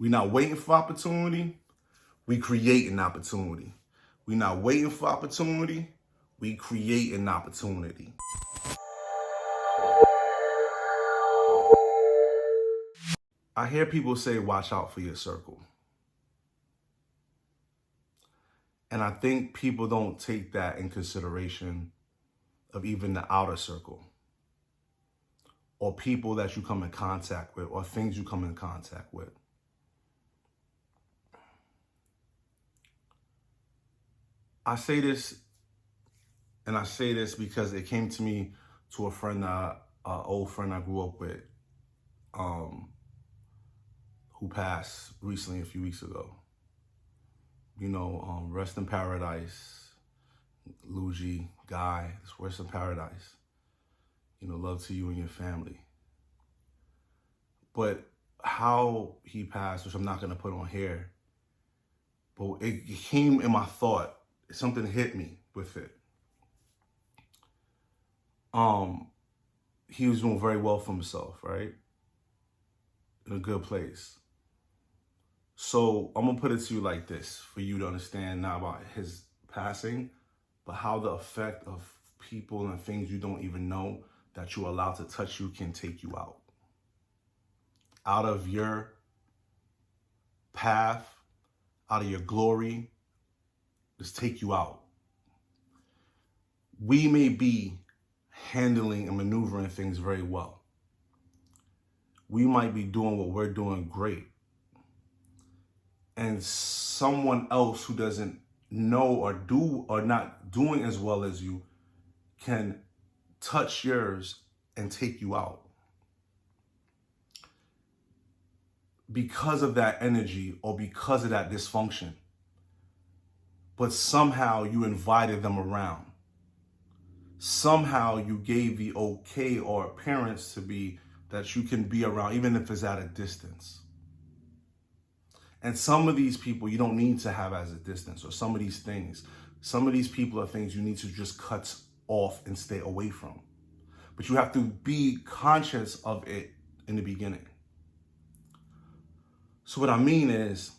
We're not waiting for opportunity. We create an opportunity. We're not waiting for opportunity. We create an opportunity. I hear people say, watch out for your circle. And I think people don't take that in consideration of even the outer circle or people that you come in contact with or things you come in contact with. I say this, and I say this because it came to me to a friend, old friend I grew up with, who passed recently a few weeks ago. Rest in paradise, Luigi, Guy, rest in paradise. Love to you and your family. But how he passed, which I'm not going to put on here, but it came in my thought. Something hit me with it. He was doing very well for himself, right? In a good place. So I'm gonna put it to you like this for you to understand not about his passing, but how the effect of people and things you don't even know that you allow to touch you can take you out of your path, out of your glory, just take you out. We may be handling and maneuvering things very well. We might be doing what we're doing great. And someone else who doesn't know or do or not doing as well as you can touch yours and take you out. Because of that energy or because of that dysfunction. But somehow you invited them around. Somehow you gave the okay or appearance to be that you can be around, even if it's at a distance. And some of these people you don't need to have as a distance, or some of these things. Some of these people are things you need to just cut off and stay away from. But you have to be conscious of it in the beginning. So what I mean is,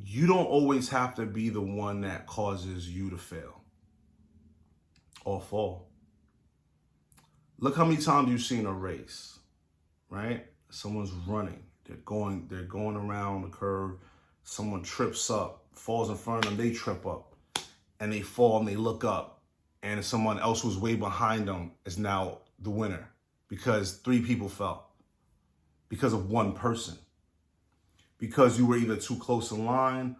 you don't always have to be the one that causes you to fail or fall. Look how many times you've seen a race, right? Someone's running. They're going around the curve. Someone trips up, falls in front of them, they trip up, and they fall and they look up, and someone else who's way behind them is now the winner because 3 people fell because of one person. Because you were either too close in line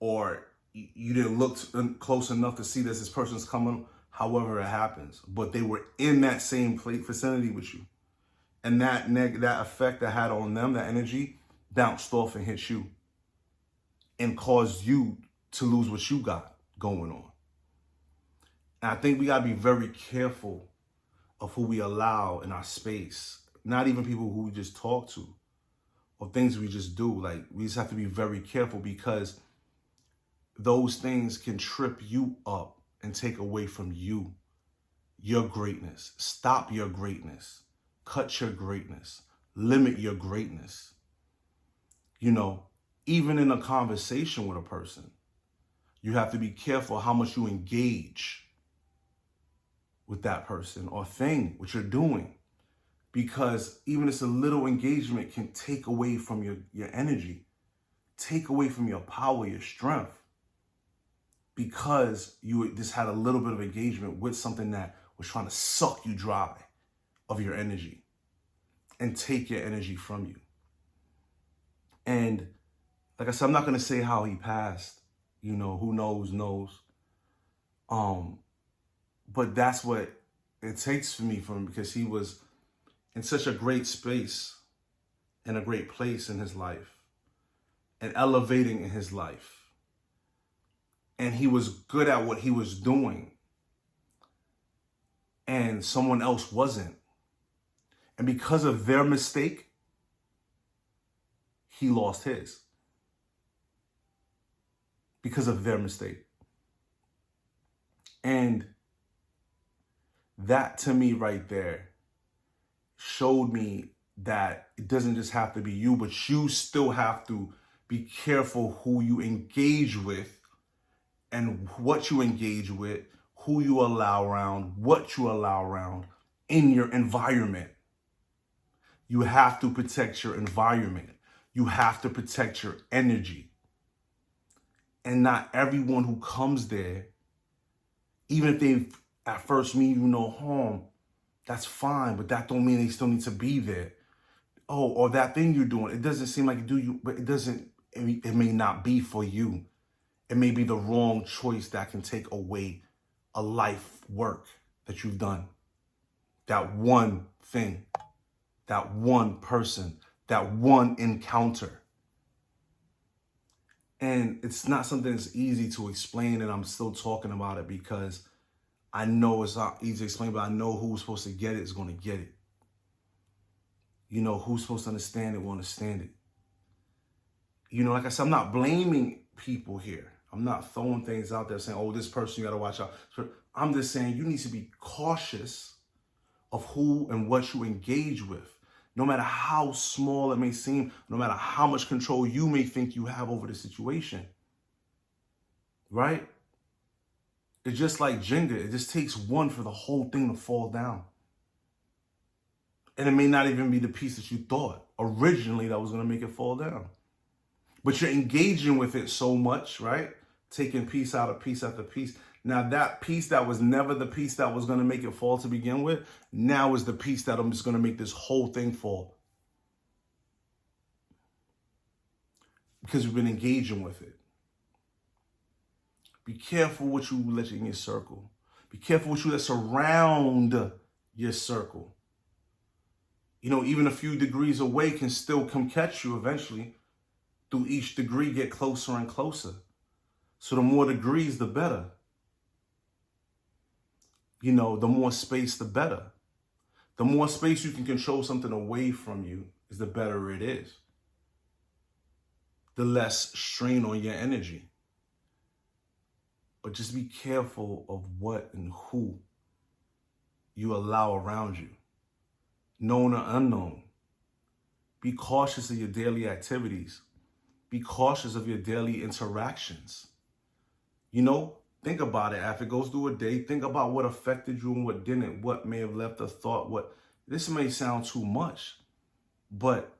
or you didn't look close enough to see that this person's coming, however it happens. But they were in that same vicinity with you. And that effect that had on them, that energy, bounced off and hit you and caused you to lose what you got going on. And I think we got to be very careful of who we allow in our space. Not even people who we just talk to or things we just do. Like, we just have to be very careful because those things can trip you up and take away from you, your greatness. Stop your greatness. Cut your greatness. Limit your greatness. Even in a conversation with a person, you have to be careful how much you engage with that person or thing, what you're doing. Because even just a little engagement can take away from your energy, take away from your power, your strength. Because you just had a little bit of engagement with something that was trying to suck you dry of your energy and take your energy from you. And like I said, I'm not going to say how he passed. Who knows. But that's what it takes for me from him, because he was in such a great space and a great place in his life and elevating in his life. And he was good at what he was doing. And someone else wasn't. And because of their mistake, he lost his. Because of their mistake. And that to me right there showed me that it doesn't just have to be you, but you still have to be careful who you engage with and what you engage with, who you allow around, what you allow around in your environment. You have to protect your environment. You have to protect your energy. And not everyone who comes there, even if they at first mean you no harm, that's fine, but that don't mean they still need to be there. Oh, or that thing you're doing, it doesn't seem like you do you, but it may not be for you. It may be the wrong choice that can take away a life work that you've done. That one thing, that one person, that one encounter. And it's not something that's easy to explain, and I'm still talking about it because I know it's not easy to explain, but I know who's supposed to get it is going to get it. You know, who's supposed to understand it will understand it. You know, like I said, I'm not blaming people here. I'm not throwing things out there saying, oh, this person, you got to watch out. I'm just saying you need to be cautious of who and what you engage with. No matter how small it may seem, no matter how much control you may think you have over the situation. Right? It's just like Jenga. It just takes one for the whole thing to fall down. And it may not even be the piece that you thought originally that was going to make it fall down. But you're engaging with it so much, right? Taking piece out of piece after piece. Now that piece that was never the piece that was going to make it fall to begin with, now is the piece that I'm just going to make this whole thing fall. Because you've been engaging with it. Be careful what you let in your circle. Be careful what you let surround your circle. You know, even a few degrees away can still come catch you eventually. Through each degree, get closer and closer. So the more degrees, the better. You know, the more space, the better. The more space you can control something away from you, is the better it is. The less strain on your energy. But just be careful of what and who you allow around you. Known or unknown. Be cautious of your daily activities. Be cautious of your daily interactions. You know, think about it. After it goes through a day, think about what affected you and what didn't, what may have left a thought, this may sound too much, but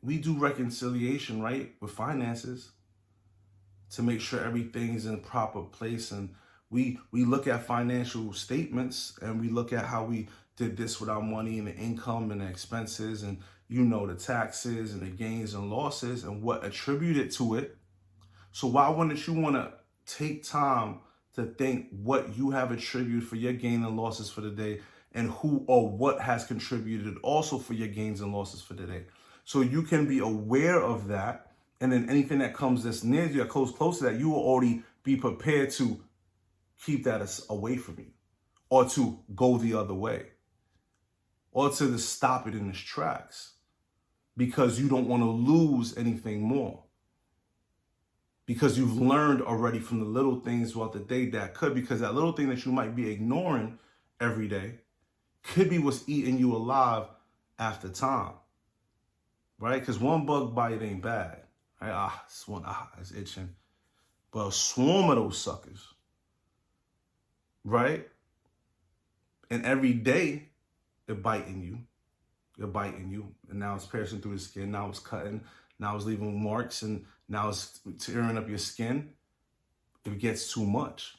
we do reconciliation, right, with finances to make sure everything's in proper place. And we look at financial statements and we look at how we did this with our money and the income and the expenses and, you know, the taxes and the gains and losses and what attributed to it. So why wouldn't you want to take time to think what you have attributed for your gain and losses for the day and who or what has contributed also for your gains and losses for the day? So you can be aware of that. And then anything that comes that's near you or close to that, you will already be prepared to keep that away from you or to go the other way or to just stop it in its tracks because you don't want to lose anything more. Because you've learned already from the little things throughout the day that could, because that little thing that you might be ignoring every day could be what's eating you alive after time. Right? Because one bug bite ain't bad. Right? It's itching. But a swarm of those suckers. Right? And every day, they're biting you. They're biting you. And now it's piercing through the skin. Now it's cutting. Now it's leaving marks. And now it's tearing up your skin. It gets too much.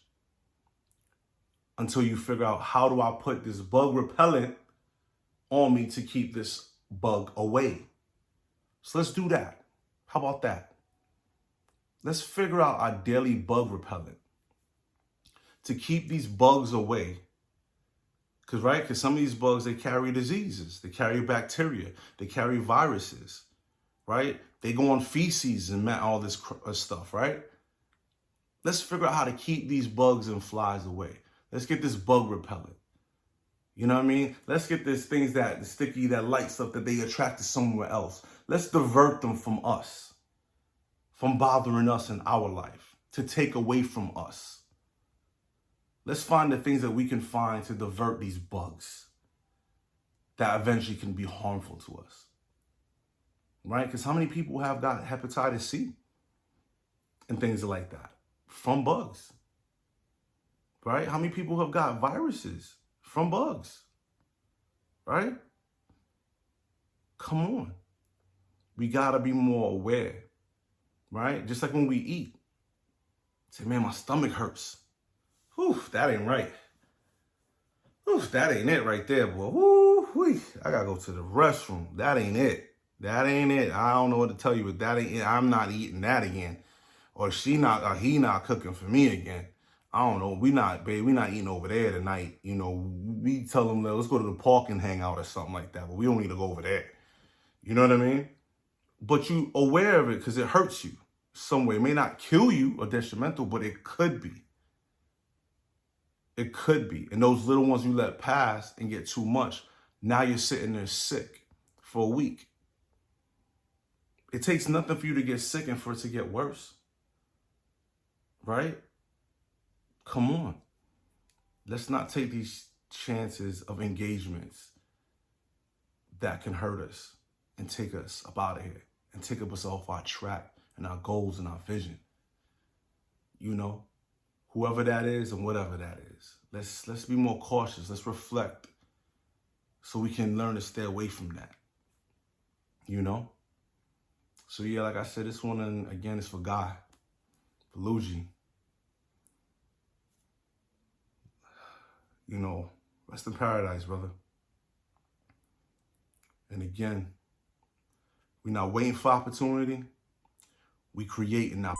Until you figure out, how do I put this bug repellent on me to keep this bug away? So let's do that. How about that? Let's figure out our daily bug repellent to keep these bugs away. Because some of these bugs, they carry diseases. They carry bacteria. They carry viruses, right? They go on feces and all this stuff, right? Let's figure out how to keep these bugs and flies away. Let's get this bug repellent. You know what I mean? Let's get these things that sticky, that light stuff that they attract to somewhere else. Let's divert them from us, from bothering us in our life, to take away from us. Let's find the things that we can find to divert these bugs. that eventually can be harmful to us, right? Because how many people have got hepatitis C and things like that from bugs, right? How many people have got viruses from bugs, right? Come on. We got to be more aware, right? Just like when we eat. Say, man, my stomach hurts. Whew, that ain't right. Whew, that ain't it right there, boy. Woo, I got to go to the restroom. That ain't it. That ain't it. I don't know what to tell you, but that ain't it. I'm not eating that again. Or he not cooking for me again. I don't know. We not eating over there tonight. You know, we tell them, let's go to the park and hang out or something like that, but we don't need to go over there. You know what I mean? But you aware of it because it hurts you some way. It may not kill you or detrimental, but it could be. It could be. And those little ones you let pass and get too much, now you're sitting there sick for a week. It takes nothing for you to get sick and for it to get worse. Right? Come on. Let's not take these chances of engagements that can hurt us and take us up out of here and take us off our track and our goals and our vision. You know, whoever that is and whatever that is. Let's be more cautious. Let's reflect so we can learn to stay away from that. You know? So yeah, like I said, this one, again, is for Guy, for Luigi. You know, rest in paradise, brother. And again, we're not waiting for opportunity. We creating now.